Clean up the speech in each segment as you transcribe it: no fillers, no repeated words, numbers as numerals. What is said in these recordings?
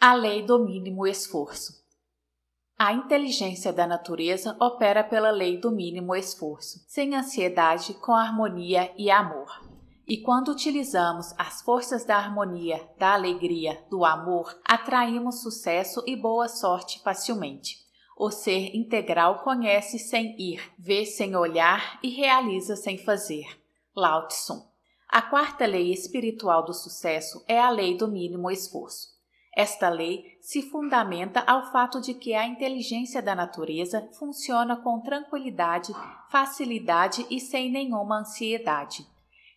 A lei do mínimo esforço. A inteligência da natureza opera pela lei do mínimo esforço, sem ansiedade, com harmonia e amor. E quando utilizamos as forças da harmonia, da alegria, do amor, atraímos sucesso e boa sorte facilmente. O ser integral conhece sem ir, vê sem olhar e realiza sem fazer. Lao Tzu. A quarta lei espiritual do sucesso é a lei do mínimo esforço. Esta lei se fundamenta ao fato de que a inteligência da natureza funciona com tranquilidade, facilidade e sem nenhuma ansiedade.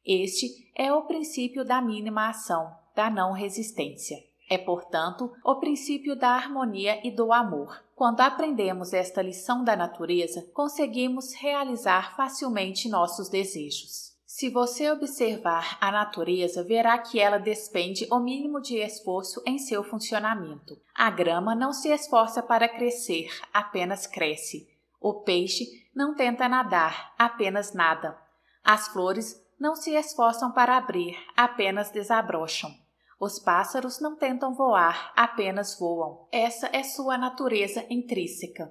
Este é o princípio da mínima ação, da não resistência. É, portanto, o princípio da harmonia e do amor. Quando aprendemos esta lição da natureza, conseguimos realizar facilmente nossos desejos. Se você observar a natureza, verá que ela despende o mínimo de esforço em seu funcionamento. A grama não se esforça para crescer, apenas cresce. O peixe não tenta nadar, apenas nada. As flores não se esforçam para abrir, apenas desabrocham. Os pássaros não tentam voar, apenas voam. Essa é sua natureza intrínseca.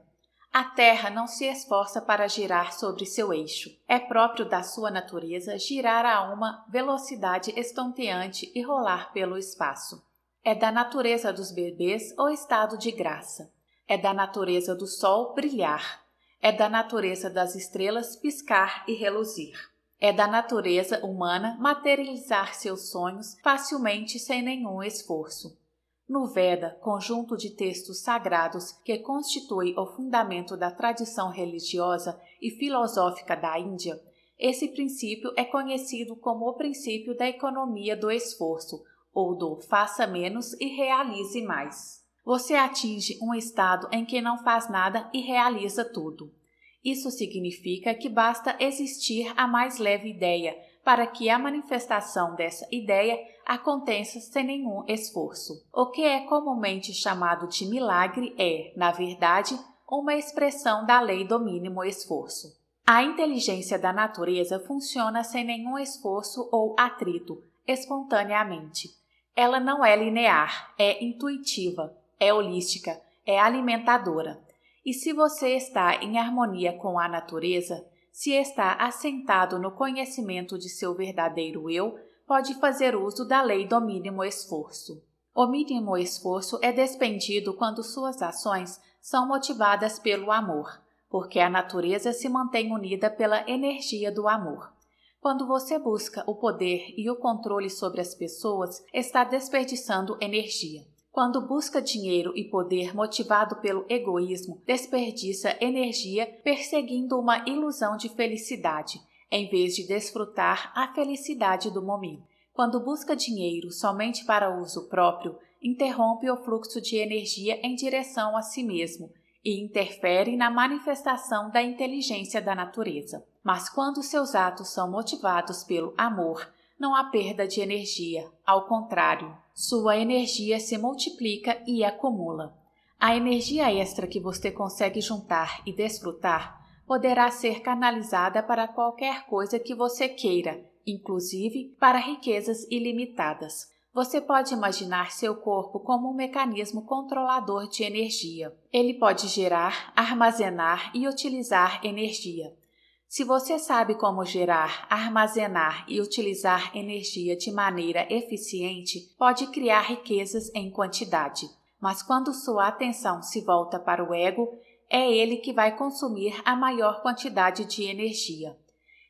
A Terra não se esforça para girar sobre seu eixo. É próprio da sua natureza girar a uma velocidade estonteante e rolar pelo espaço. É da natureza dos bebês o estado de graça. É da natureza do sol brilhar. É da natureza das estrelas piscar e reluzir. É da natureza humana materializar seus sonhos facilmente sem nenhum esforço. No Veda, conjunto de textos sagrados que constitui o fundamento da tradição religiosa e filosófica da Índia, esse princípio é conhecido como o princípio da economia do esforço, ou do faça menos e realize mais. Você atinge um estado em que não faz nada e realiza tudo. Isso significa que basta existir a mais leve ideia para que a manifestação dessa ideia aconteça sem nenhum esforço. O que é comumente chamado de milagre é, na verdade, uma expressão da lei do mínimo esforço. A inteligência da natureza funciona sem nenhum esforço ou atrito, espontaneamente. Ela não é linear, é intuitiva, é holística, é alimentadora. E se você está em harmonia com a natureza, se está assentado no conhecimento de seu verdadeiro eu, pode fazer uso da lei do mínimo esforço. O mínimo esforço é despendido quando suas ações são motivadas pelo amor, porque a natureza se mantém unida pela energia do amor. Quando você busca o poder e o controle sobre as pessoas, está desperdiçando energia. Quando busca dinheiro e poder motivado pelo egoísmo, desperdiça energia perseguindo uma ilusão de felicidade, em vez de desfrutar a felicidade do momento. Quando busca dinheiro somente para uso próprio, interrompe o fluxo de energia em direção a si mesmo e interfere na manifestação da inteligência da natureza. Mas quando seus atos são motivados pelo amor, não há perda de energia, ao contrário, sua energia se multiplica e acumula. A energia extra que você consegue juntar e desfrutar poderá ser canalizada para qualquer coisa que você queira, inclusive para riquezas ilimitadas. Você pode imaginar seu corpo como um mecanismo controlador de energia. Ele pode gerar, armazenar e utilizar energia. Se você sabe como gerar, armazenar e utilizar energia de maneira eficiente, pode criar riquezas em quantidade. Mas quando sua atenção se volta para o ego, é ele que vai consumir a maior quantidade de energia.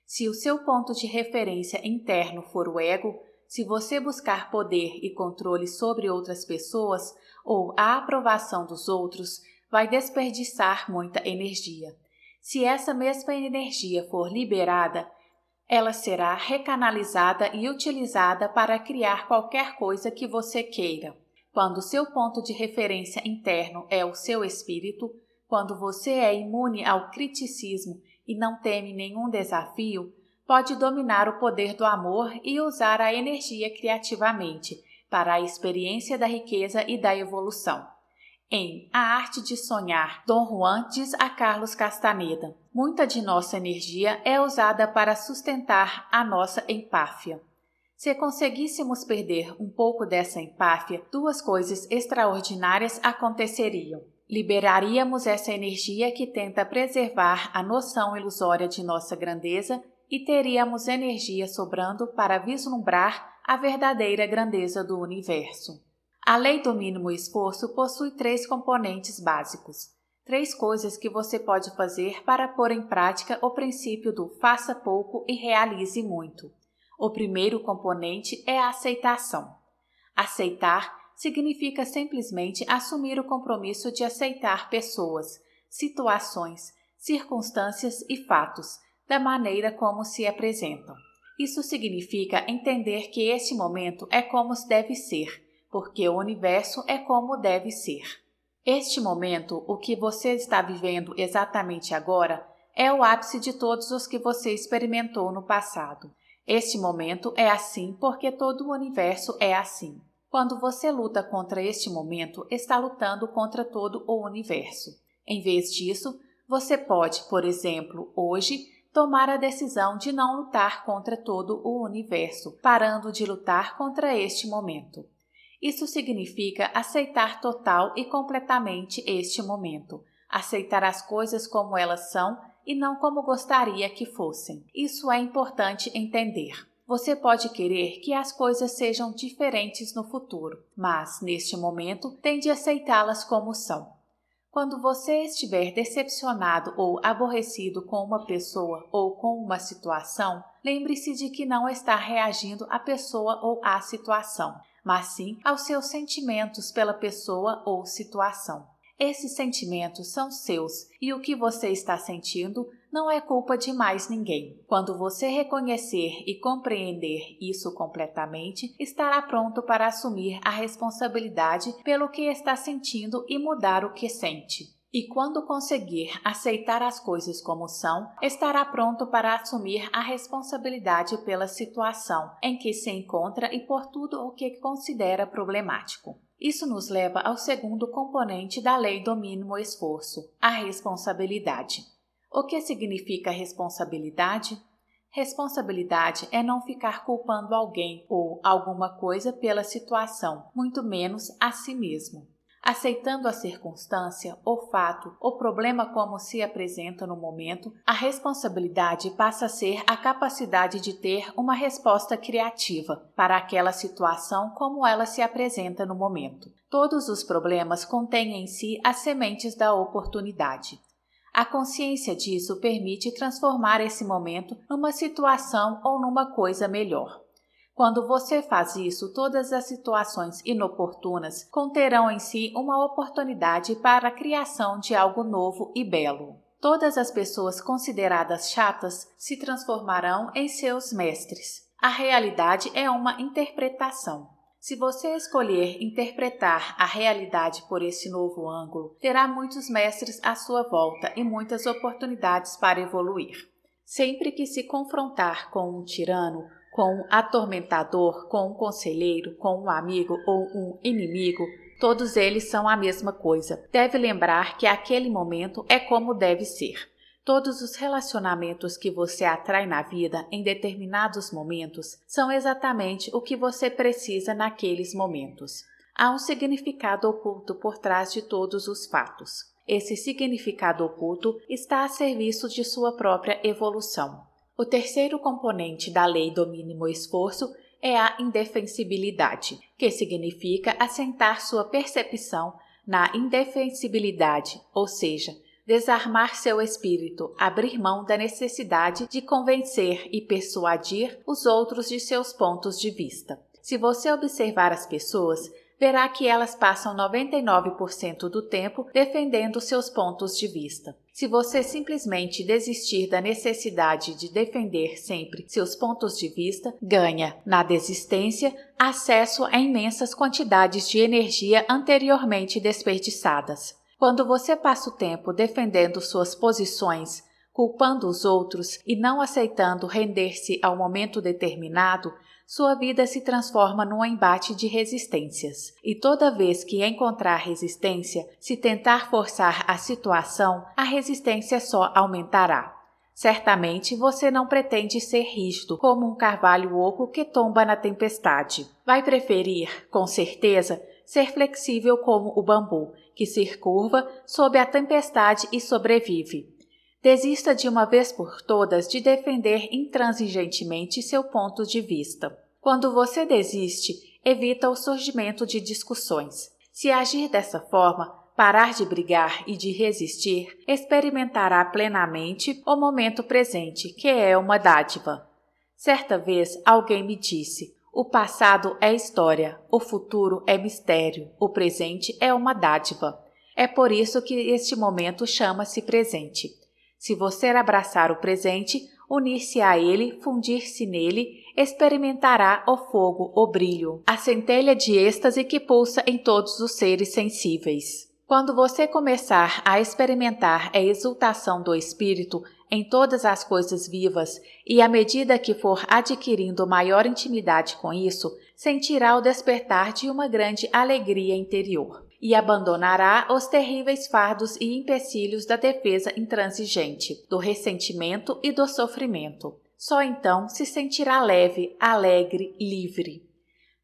Se o seu ponto de referência interno for o ego, se você buscar poder e controle sobre outras pessoas ou a aprovação dos outros, vai desperdiçar muita energia. Se essa mesma energia for liberada, ela será recanalizada e utilizada para criar qualquer coisa que você queira. Quando seu ponto de referência interno é o seu espírito, quando você é imune ao criticismo e não teme nenhum desafio, pode dominar o poder do amor e usar a energia criativamente para a experiência da riqueza e da evolução. Em A Arte de Sonhar, Dom Juan diz a Carlos Castaneda: muita de nossa energia é usada para sustentar a nossa empáfia. Se conseguíssemos perder um pouco dessa empáfia, duas coisas extraordinárias aconteceriam. Liberaríamos essa energia que tenta preservar a noção ilusória de nossa grandeza e teríamos energia sobrando para vislumbrar a verdadeira grandeza do universo. A lei do mínimo esforço possui 3 componentes básicos. 3 coisas que você pode fazer para pôr em prática o princípio do faça pouco e realize muito. O primeiro componente é a aceitação. Aceitar significa simplesmente assumir o compromisso de aceitar pessoas, situações, circunstâncias e fatos, da maneira como se apresentam. Isso significa entender que este momento é como deve ser, porque o universo é como deve ser. Este momento, o que você está vivendo exatamente agora, é o ápice de todos os que você experimentou no passado. Este momento é assim porque todo o universo é assim. Quando você luta contra este momento, está lutando contra todo o universo. Em vez disso, você pode, por exemplo, hoje, tomar a decisão de não lutar contra todo o universo, parando de lutar contra este momento. Isso significa aceitar total e completamente este momento, aceitar as coisas como elas são e não como gostaria que fossem. Isso é importante entender. Você pode querer que as coisas sejam diferentes no futuro, mas, neste momento, tem de aceitá-las como são. Quando você estiver decepcionado ou aborrecido com uma pessoa ou com uma situação, lembre-se de que não está reagindo à pessoa ou à situação, mas sim aos seus sentimentos pela pessoa ou situação. Esses sentimentos são seus e o que você está sentindo não é culpa de mais ninguém. Quando você reconhecer e compreender isso completamente, estará pronto para assumir a responsabilidade pelo que está sentindo e mudar o que sente. E quando conseguir aceitar as coisas como são, estará pronto para assumir a responsabilidade pela situação em que se encontra e por tudo o que considera problemático. Isso nos leva ao segundo componente da lei do mínimo esforço, a responsabilidade. O que significa responsabilidade? Responsabilidade é não ficar culpando alguém ou alguma coisa pela situação, muito menos a si mesmo. Aceitando a circunstância, o fato, o problema como se apresenta no momento, a responsabilidade passa a ser a capacidade de ter uma resposta criativa para aquela situação como ela se apresenta no momento. Todos os problemas contêm em si as sementes da oportunidade. A consciência disso permite transformar esse momento numa situação ou numa coisa melhor. Quando você faz isso, todas as situações inoportunas conterão em si uma oportunidade para a criação de algo novo e belo. Todas as pessoas consideradas chatas se transformarão em seus mestres. A realidade é uma interpretação. Se você escolher interpretar a realidade por esse novo ângulo, terá muitos mestres à sua volta e muitas oportunidades para evoluir. Sempre que se confrontar com um tirano, com um atormentador, com um conselheiro, com um amigo ou um inimigo, todos eles são a mesma coisa. Deve lembrar que aquele momento é como deve ser. Todos os relacionamentos que você atrai na vida em determinados momentos são exatamente o que você precisa naqueles momentos. Há um significado oculto por trás de todos os fatos. Esse significado oculto está a serviço de sua própria evolução. O terceiro componente da lei do mínimo esforço é a indefensibilidade, que significa assentar sua percepção na indefensibilidade, ou seja, desarmar seu espírito, abrir mão da necessidade de convencer e persuadir os outros de seus pontos de vista. Se você observar as pessoas, verá que elas passam 99% do tempo defendendo seus pontos de vista. Se você simplesmente desistir da necessidade de defender sempre seus pontos de vista, ganha, na desistência, acesso a imensas quantidades de energia anteriormente desperdiçadas. Quando você passa o tempo defendendo suas posições, culpando os outros e não aceitando render-se ao momento determinado, sua vida se transforma num embate de resistências. E toda vez que encontrar resistência, se tentar forçar a situação, a resistência só aumentará. Certamente você não pretende ser rígido como um carvalho oco que tomba na tempestade. Vai preferir, com certeza, ser flexível como o bambu, que se curva sob a tempestade e sobrevive. Desista de uma vez por todas de defender intransigentemente seu ponto de vista. Quando você desiste, evita o surgimento de discussões. Se agir dessa forma, parar de brigar e de resistir, experimentará plenamente o momento presente, que é uma dádiva. Certa vez alguém me disse: o passado é história, o futuro é mistério, o presente é uma dádiva. É por isso que este momento chama-se presente. Se você abraçar o presente, unir-se a ele, fundir-se nele, experimentará o fogo, o brilho, a centelha de êxtase que pulsa em todos os seres sensíveis. Quando você começar a experimentar a exultação do espírito em todas as coisas vivas e à medida que for adquirindo maior intimidade com isso, sentirá o despertar de uma grande alegria interior e abandonará os terríveis fardos e empecilhos da defesa intransigente, do ressentimento e do sofrimento. Só então se sentirá leve, alegre, livre.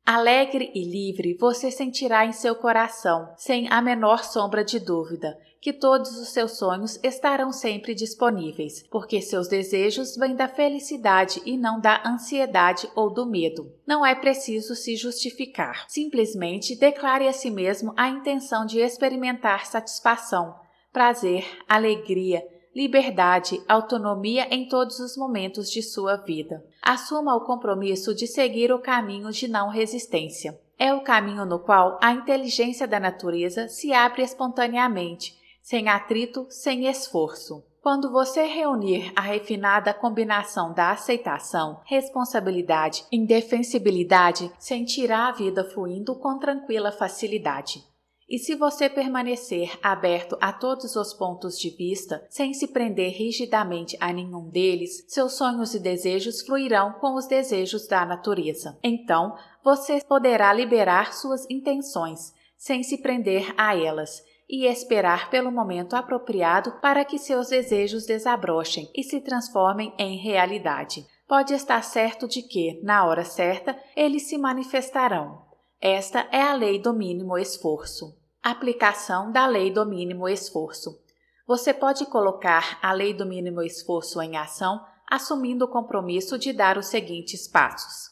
Alegre e livre você sentirá em seu coração, sem a menor sombra de dúvida, que todos os seus sonhos estarão sempre disponíveis, porque seus desejos vêm da felicidade e não da ansiedade ou do medo. Não é preciso se justificar. Simplesmente declare a si mesmo a intenção de experimentar satisfação, prazer, alegria, liberdade, autonomia em todos os momentos de sua vida. Assuma o compromisso de seguir o caminho de não resistência. É o caminho no qual a inteligência da natureza se abre espontaneamente, sem atrito, sem esforço. Quando você reunir a refinada combinação da aceitação, responsabilidade e indefensibilidade, sentirá a vida fluindo com tranquila facilidade. E se você permanecer aberto a todos os pontos de vista, sem se prender rigidamente a nenhum deles, seus sonhos e desejos fluirão com os desejos da natureza. Então, você poderá liberar suas intenções, sem se prender a elas, e esperar pelo momento apropriado para que seus desejos desabrochem e se transformem em realidade. Pode estar certo de que, na hora certa, eles se manifestarão. Esta é a lei do mínimo esforço. Aplicação da lei do mínimo esforço. Você pode colocar a lei do mínimo esforço em ação, assumindo o compromisso de dar os seguintes passos.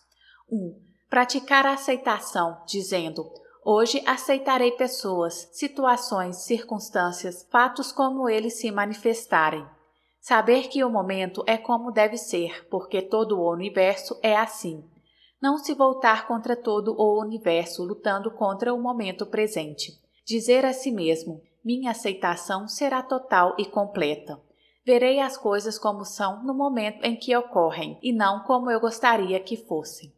1. Praticar a aceitação, dizendo: hoje aceitarei pessoas, situações, circunstâncias, fatos como eles se manifestarem. Saber que o momento é como deve ser, porque todo o universo é assim. Não se voltar contra todo o universo, lutando contra o momento presente. Dizer a si mesmo: minha aceitação será total e completa. Verei as coisas como são no momento em que ocorrem, e não como eu gostaria que fossem.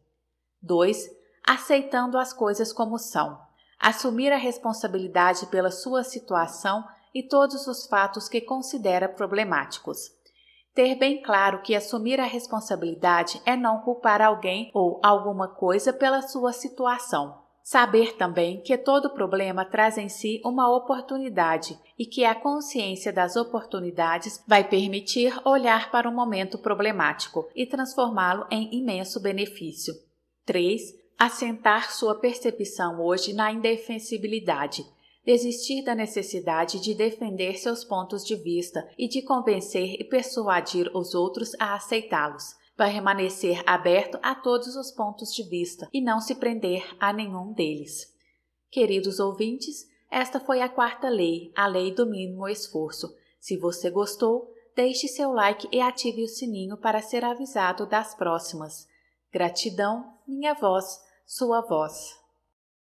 2. Aceitando as coisas como são. Assumir a responsabilidade pela sua situação e todos os fatos que considera problemáticos. Ter bem claro que assumir a responsabilidade é não culpar alguém ou alguma coisa pela sua situação. Saber também que todo problema traz em si uma oportunidade e que a consciência das oportunidades vai permitir olhar para o momento problemático e transformá-lo em imenso benefício. 3. Assentar sua percepção hoje na indefensibilidade. Desistir da necessidade de defender seus pontos de vista e de convencer e persuadir os outros a aceitá-los. Permanecer aberto a todos os pontos de vista e não se prender a nenhum deles. Queridos ouvintes, esta foi a quarta lei, a lei do mínimo esforço. Se você gostou, deixe seu like e ative o sininho para ser avisado das próximas. Gratidão, minha voz, sua voz.